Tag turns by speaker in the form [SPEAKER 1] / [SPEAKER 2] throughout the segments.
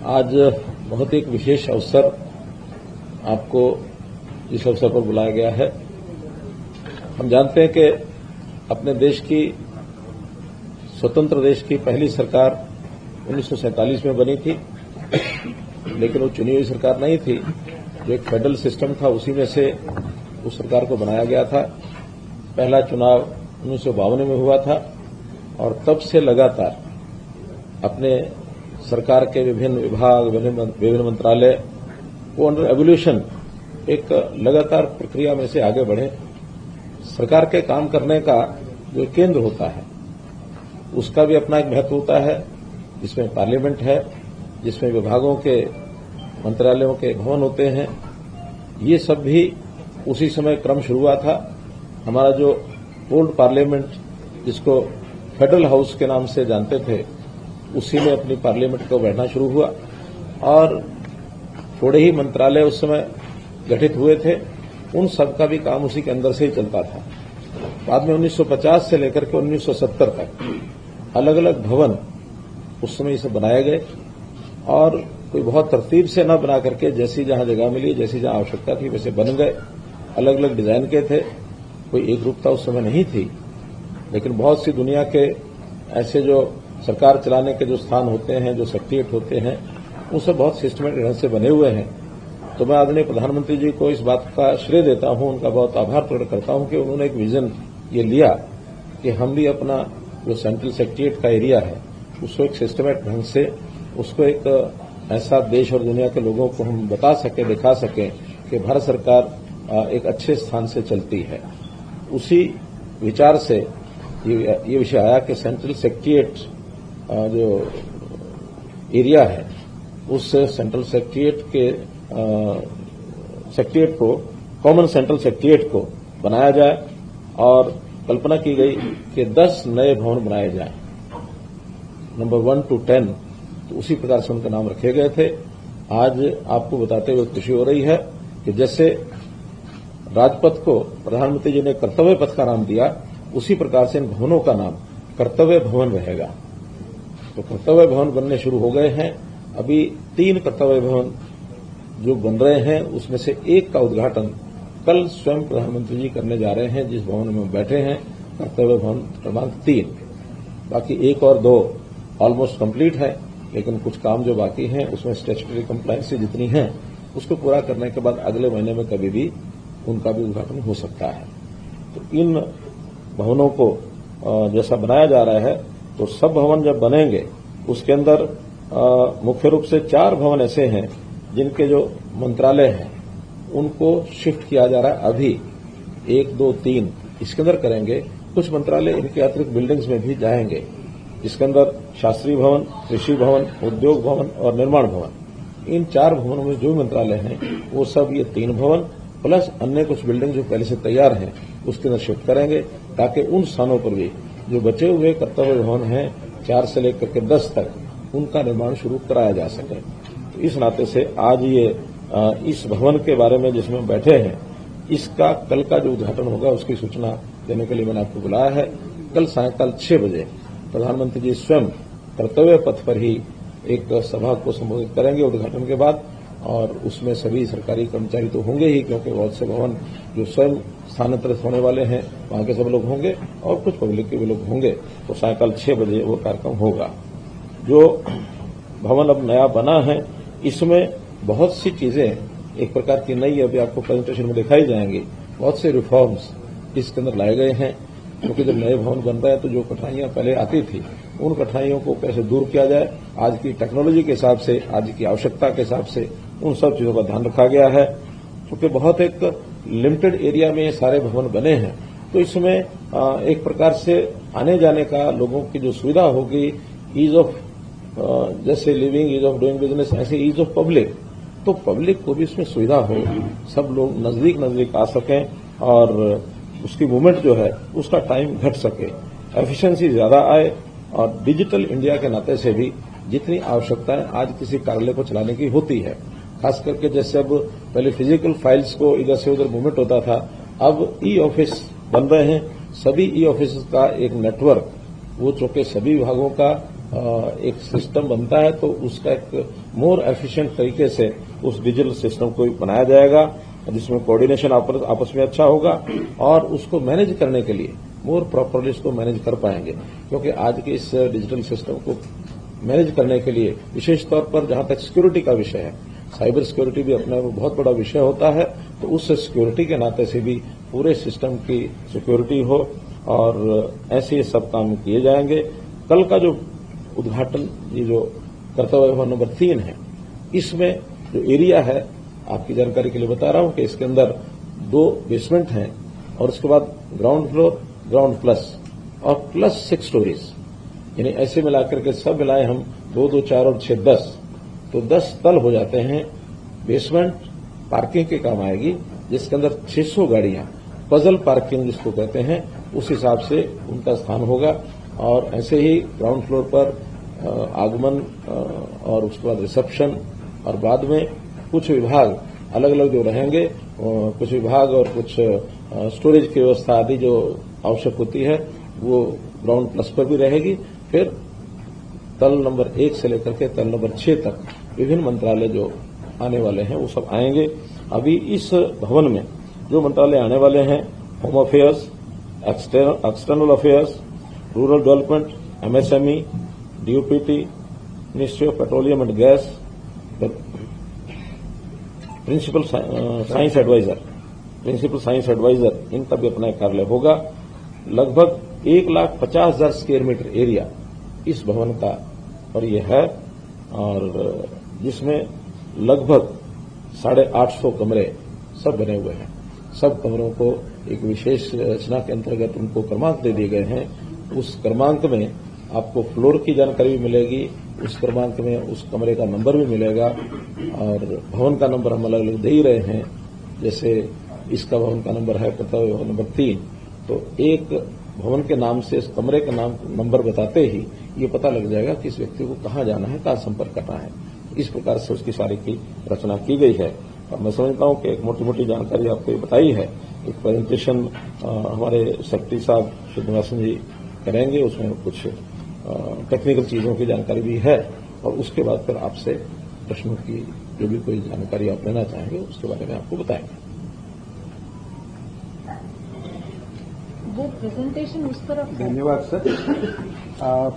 [SPEAKER 1] आज बहुत एक विशेष अवसर आपको इस अवसर पर बुलाया गया है। हम जानते हैं कि अपने देश की स्वतंत्र देश की पहली सरकार 1947 में बनी थी, लेकिन वो चुनी हुई सरकार नहीं थी। जो एक फेडरल सिस्टम था उसी में से उस सरकार को बनाया गया था। पहला चुनाव 1952 में हुआ था और तब से लगातार अपने सरकार के विभिन्न विभाग, विभिन्न मंत्रालय वो अंडर एवोल्यूशन एक लगातार प्रक्रिया में से आगे बढ़े। सरकार के काम करने का जो केंद्र होता है उसका भी अपना एक महत्व होता है, जिसमें पार्लियामेंट है, जिसमें विभागों के मंत्रालयों के भवन होते हैं। ये सब भी उसी समय क्रम शुरू हुआ था। हमारा जो ओल्ड पार्लियामेंट, जिसको फेडरल हाउस के नाम से जानते थे, उसी में अपनी पार्लियामेंट को बैठना शुरू हुआ और थोड़े ही मंत्रालय उस समय गठित हुए थे। उन सब का भी काम उसी के अंदर से ही चलता था। बाद में 1950 से लेकर के 1970 तक अलग अलग भवन उस समय इसे बनाए गए और कोई बहुत तरतीब से न बना करके जैसी जहां जगह मिली, जैसी जहां आवश्यकता थी वैसे बन गए। अलग अलग डिजाइन के थे, कोई एक रूपता उस समय नहीं थी। लेकिन बहुत सी दुनिया के ऐसे जो सरकार चलाने के जो स्थान होते हैं, जो सेक्रेटरीट होते हैं, वो सब बहुत सिस्टमेटिक ढंग से बने हुए हैं। तो मैं आदरणीय प्रधानमंत्री जी को इस बात का श्रेय देता हूं, उनका बहुत आभार प्रकट करता हूं कि उन्होंने एक विजन ये लिया कि हम भी अपना जो सेंट्रल सेक्रेटरीट का एरिया है उसको एक सिस्टमेटिक ढंग से, उसको एक ऐसा देश और दुनिया के लोगों को हम बता सकें, दिखा सकें कि भारत सरकार एक अच्छे स्थान से चलती है। उसी विचार से ये विषय आया कि सेंट्रल सेक्रेटरीट जो एरिया है उस सेंट्रल सेक्रेटरीट के सेक्रेटरीट को, कॉमन सेंट्रल सेक्रेटरीट को बनाया जाए और कल्पना की गई कि 10 नए भवन बनाए जाएं, नंबर 1 to 10। तो उसी प्रकार से उनका नाम रखे गए थे। आज आपको बताते हुए खुशी हो रही है कि जैसे राजपथ को प्रधानमंत्री जी ने कर्तव्य पथ का नाम दिया, उसी प्रकार से इन भवनों का नाम कर्तव्य भवन रहेगा। तो कर्तव्य भवन बनने शुरू हो गए हैं। अभी 3 कर्तव्य भवन जो बन रहे हैं, उसमें से एक का उद्घाटन कल स्वयं प्रधानमंत्री जी करने जा रहे हैं, जिस भवन में बैठे हैं, कर्तव्य भवन क्रमांक 3। बाकी 1 और 2 ऑलमोस्ट कंप्लीट है, लेकिन कुछ काम जो बाकी हैं उसमें स्टैट्यूटरी कंप्लायंस जितनी है उसको पूरा करने के बाद अगले महीने में कभी भी उनका भी उद्घाटन हो सकता है। तो इन भवनों को जैसा बनाया जा रहा है, तो सब भवन जब बनेंगे उसके अंदर मुख्य रूप से 4 भवन ऐसे हैं जिनके जो मंत्रालय हैं उनको शिफ्ट किया जा रहा है। अभी 1, 2, 3 इसके अंदर करेंगे। कुछ मंत्रालय इनके अतिरिक्त बिल्डिंग्स में भी जाएंगे, जिसके अंदर शास्त्री भवन, कृषि भवन, उद्योग भवन और निर्माण भवन। इन 4 भवनों में जो मंत्रालय हैं वो सब ये 3 भवन प्लस अन्य कुछ बिल्डिंग जो पहले से तैयार हैं उसके अंदर शिफ्ट करेंगे, ताकि उन स्थानों पर भी जो बचे हुए कर्तव्य भवन हैं 4 से लेकर के 10 तक, उनका निर्माण शुरू कराया जा सके। तो इस नाते से आज ये इस भवन के बारे में जिसमें बैठे हैं, इसका कल का जो उद्घाटन होगा उसकी सूचना देने के लिए मैंने आपको बुलाया है। कल सायंकाल 6 बजे प्रधानमंत्री जी स्वयं कर्तव्य पथ पर ही एक सभा को संबोधित करेंगे उद्घाटन के बाद, और उसमें सभी सरकारी कर्मचारी तो होंगे ही, क्योंकि बहुत से भवन जो स्वयं स्थानांतरित होने वाले हैं वहां के सब लोग होंगे और कुछ पब्लिक के भी लोग होंगे। तो सायंकाल 6 बजे वो कार्यक्रम होगा। जो भवन अब नया बना है इसमें बहुत सी चीजें एक प्रकार की नई अभी आपको प्रेजेंटेशन में दिखाई जाएंगी। बहुत से रिफॉर्म्स इसके अंदर लाए गए हैं, क्योंकि जब नए भवन बन रहे हैं तो जो कठिनाइयां पहले आती थी उन कठिनाइयों को कैसे दूर किया जाए, आज की टेक्नोलॉजी के हिसाब से, आज की आवश्यकता के हिसाब से उन सब चीजों का ध्यान रखा गया है। क्योंकि बहुत एक लिमिटेड एरिया में ये सारे भवन बने हैं, तो इसमें एक प्रकार से आने जाने का लोगों की जो सुविधा होगी, ईज ऑफ जैसे living, ease of doing business, ऐसे ईज ऑफ पब्लिक, तो पब्लिक को भी इसमें सुविधा हो, सब लोग नजदीक नजदीक आ सकें और उसकी मूवमेंट जो है उसका टाइम घट सके, एफिशिएंसी ज्यादा आए। और डिजिटल इंडिया के नाते से भी जितनी आवश्यकताएं आज किसी कार्यालय को चलाने की होती है, खास करके जैसे अब पहले फिजिकल फाइल्स को इधर से उधर मूवमेंट होता था, अब ई ऑफिस बन रहे हैं। सभी ई ऑफिस का एक नेटवर्क, वो चूंकि सभी विभागों का एक सिस्टम बनता है तो उसका एक मोर एफिशिएंट तरीके से उस डिजिटल सिस्टम को बनाया जाएगा जिसमें कोऑर्डिनेशन आपस में अच्छा होगा और उसको मैनेज करने के लिए मोर प्रॉपरली इसको मैनेज कर पाएंगे, क्योंकि आज के इस डिजिटल सिस्टम को मैनेज करने के लिए विशेष तौर पर जहां तक सिक्योरिटी का विषय है, साइबर सिक्योरिटी भी अपने में बहुत बड़ा विषय होता है, तो उस सिक्योरिटी के नाते से भी पूरे सिस्टम की सिक्योरिटी हो और ऐसे सब काम किए जाएंगे। कल का जो उद्घाटन, ये जो कर्तव्य भवन नंबर 3 है, इसमें जो एरिया है, आपकी जानकारी के लिए बता रहा हूं कि इसके अंदर 2 बेसमेंट हैं और उसके बाद ग्राउंड फ्लोर, ग्राउंड प्लस और प्लस 6 स्टोरीज, यानी ऐसे मिलाकर के सब मिलाए हम 2, 2, 4 और 6, 10, तो 10 तल हो जाते हैं। बेसमेंट पार्किंग के काम आएगी, जिसके अंदर 600 गाड़ियां, पजल पार्किंग जिसको कहते हैं, उस हिसाब से उनका स्थान होगा। और ऐसे ही ग्राउंड फ्लोर पर आगमन और उसके बाद रिसेप्शन और बाद में कुछ विभाग अलग अलग जो रहेंगे, कुछ विभाग और कुछ स्टोरेज की व्यवस्था आदि जो आवश्यक होती है वो ग्राउंड प्लस पर भी रहेगी। फिर तल नंबर 1 से लेकर के तल नंबर 6 तक विभिन्न मंत्रालय जो आने वाले हैं वो सब आएंगे। अभी इस भवन में जो मंत्रालय आने वाले हैं, home affairs, external affairs, rural development, MSME, DOPT, ministry of petroleum and gas, principal science adviser, इनका भी अपना कार्यालय होगा। लगभग 1,50,000 स्क्वायर मीटर एरिया इस भवन का पर यह है और जिसमें लगभग 850 कमरे सब बने हुए हैं। सब कमरों को एक विशेष रचना के अंतर्गत उनको क्रमांक दे दिए गए हैं। उस क्रमांक में आपको फ्लोर की जानकारी भी मिलेगी, उस क्रमांक में उस कमरे का नंबर भी मिलेगा और भवन का नंबर हम अलग अलग दे ही रहे हैं। जैसे इसका भवन का नंबर है कर्तव्य भवन नंबर 3, तो एक भवन के नाम से इस कमरे का नाम नंबर बताते ही ये पता लग जाएगा कि इस व्यक्ति को कहाँ जाना है, कहाँ संपर्क करना है। इस प्रकार से उसकी सारी की रचना की गई है और मैं समझता हूं कि एक मोटी मोटी जानकारी आपको ये बताई है। एक प्रेजेंटेशन हमारे सेक्रेटरी साहब श्रीनिवासन जी करेंगे, उसमें कुछ टेक्निकल चीजों की जानकारी भी है और उसके बाद फिर आपसे प्रश्नों की जो भी कोई जानकारी आप लेना चाहेंगे उसके बारे में आपको बताएंगे।
[SPEAKER 2] वो प्रेजेंटेशन उस तरफ।
[SPEAKER 3] धन्यवाद सर।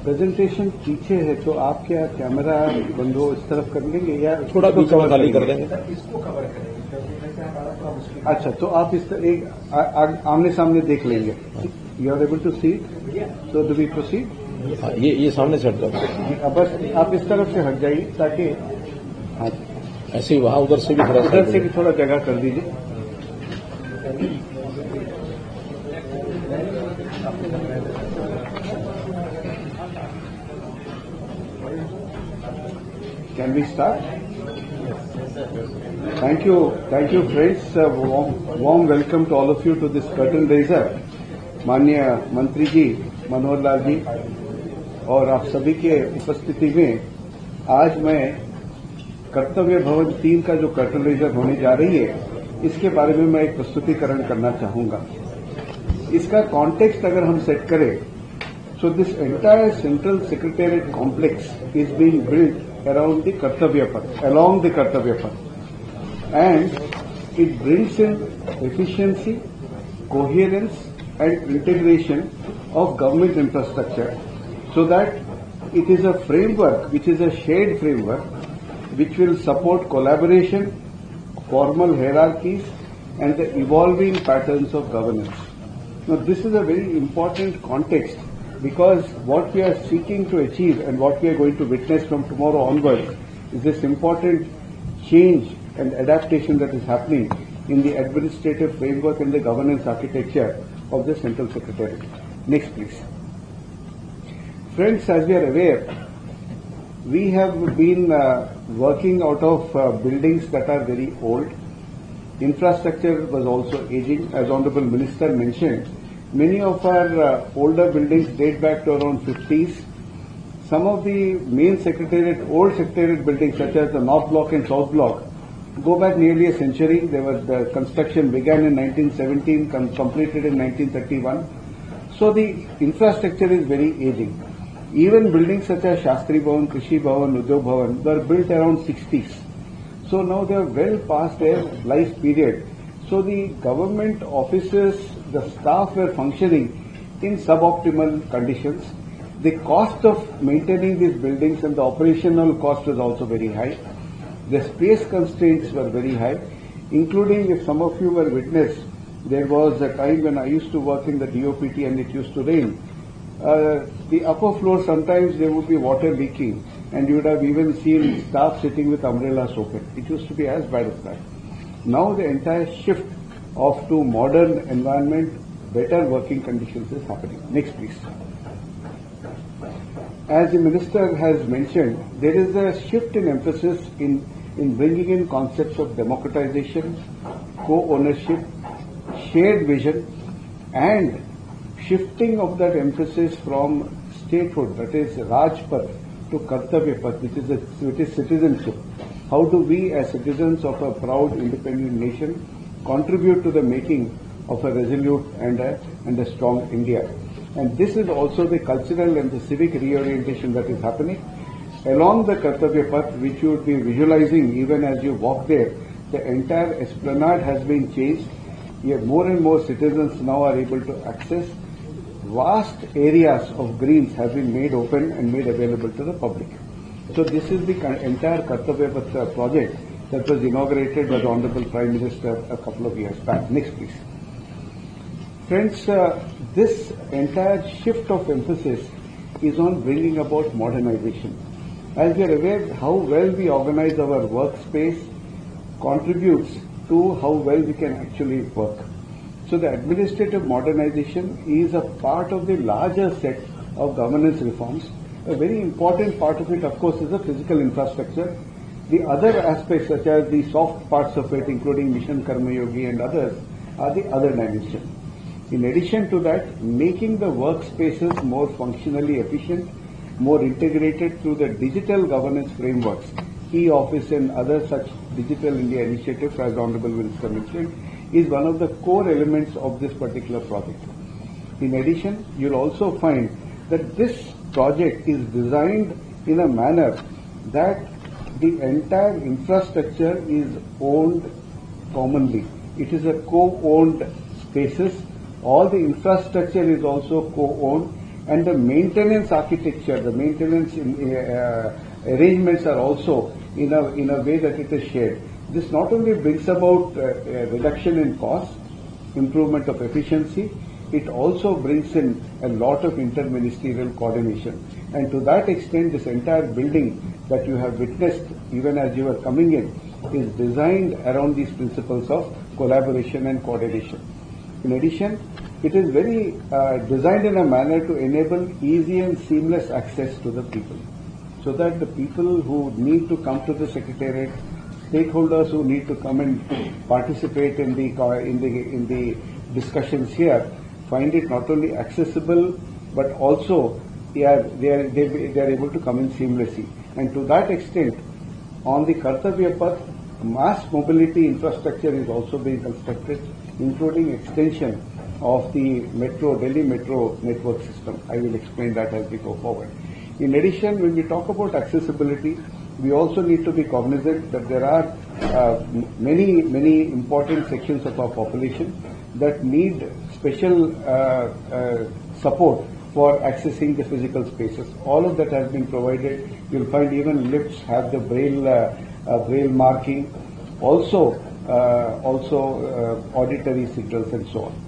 [SPEAKER 3] प्रेजेंटेशन पीछे है तो आप क्या कैमरा बंद हो इस तरफ कर लेंगे या
[SPEAKER 1] थोड़ा बीच में खाली कर देंगे?
[SPEAKER 3] इसको कवर करेंगे। अच्छा, तो आप इस एक आमने सामने देख लेंगे। You are able to see, so do we proceed?
[SPEAKER 1] ये सामने से हट जाओ।
[SPEAKER 3] बस आप इस तरफ से हट जाइए ताकि हाँ
[SPEAKER 1] ऐसे ही वहां उधर से भी
[SPEAKER 3] थोड़ा जगह कर दीजिए। Can we start? Thank you, friends. Warm welcome to all of you to this curtain raiser. माननीय मंत्री जी मनोहर लाल जी और आप सभी के उपस्थिति में आज मैं कर्तव्य भवन 3 का जो कर्टन रेजर होने जा रही है इसके बारे में मैं एक प्रस्तुतिकरण करना चाहूंगा। इसका कॉन्टेक्स्ट अगर हम सेट करें, so this entire central secretariat complex is being built around the Kartavya Path, along the Kartavya Path, and it brings in efficiency, coherence and integration of government infrastructure so that it is a framework which is a shared framework which will support collaboration, formal hierarchies and the evolving patterns of governance. Now this is a very important context because what we are seeking to achieve and what we are going to witness from tomorrow onwards is this important change and adaptation that is happening in the administrative framework and the governance architecture of the Central Secretariat. Next, please. Friends, as we are aware, we have been working out of buildings that are very old. Infrastructure was also aging. As Honorable Minister mentioned, many of our older buildings date back to around 50s. Some of the main secretariat, old secretariat buildings such as the North Block and South Block go back nearly a century. The construction began in 1917, completed in 1931. So the infrastructure is very aging. Even buildings such as Shastri Bhavan, Krishi Bhavan, Udyog Bhavan were built around 60s. So now they are well past their life period. So the government offices, the staff were functioning in suboptimal conditions. The cost of maintaining these buildings and the operational cost was also very high. The space constraints were very high, including, if some of you were witness, there was a time when I used to work in the DOPT and it used to rain. The upper floor, sometimes there would be water leaking, and you would have even seen staff sitting with umbrellas open. It used to be as bad as that. Now the entire shift to modern environment, better working conditions is happening. Next, please. As the Minister has mentioned, there is a shift in emphasis in bringing in concepts of democratization, co-ownership, shared vision, and shifting of that emphasis from statehood, that is Rajpath, to Kartavya Path, which is citizenship. How do we, as citizens of a proud, independent nation, contribute to the making of a resolute and a strong India? And this is also the cultural and the civic reorientation that is happening. Along the Kartavya Path, which you would be visualizing even as you walk there, the entire esplanade has been changed. Here, more and more citizens now are able to access. Vast areas of greens have been made open and made available to the public. So this is the entire Kartavya Path project that was inaugurated by the Honorable Prime Minister a couple of years back. Next, please. Friends, this entire shift of emphasis is on bringing about modernization. As we are aware, how well we organize our workspace contributes to how well we can actually work. So the administrative modernization is a part of the larger set of governance reforms. A very important part of it, of course, is the physical infrastructure. The other aspects, such as the soft parts of it, including Mission Karma Yogi and others, are the other dimension. In addition to that, making the workspaces more functionally efficient, more integrated through the digital governance frameworks, e-office and other such digital India initiatives, as Honorable Minister mentioned, is one of the core elements of this particular project. In addition, you'll also find that this project is designed in a manner that the entire infrastructure is owned commonly. It is a co-owned spaces. All the infrastructure is also co-owned, and the maintenance architecture, the maintenance arrangements are also in a way that it is shared. This not only brings about a reduction in cost, improvement of efficiency, it also brings in a lot of interministerial coordination. And to that extent, this entire building that you have witnessed, even as you were coming in, is designed around these principles of collaboration and coordination. In addition, it is very designed in a manner to enable easy and seamless access to the people, so that the people who need to come to the Secretariat, stakeholders who need to come and participate in the discussions here, find it not only accessible but also they are able to come in seamlessly. And to that extent, on the Kartavya Path, mass mobility infrastructure is also being constructed, including extension of the Delhi Metro network system. I will explain that as we go forward. In addition, when we talk about accessibility, we also need to be cognizant that there are many important sections of our population that need special support for accessing the physical spaces. All of that has been provided. You'll find even lifts have the braille marking, also auditory signals and so on.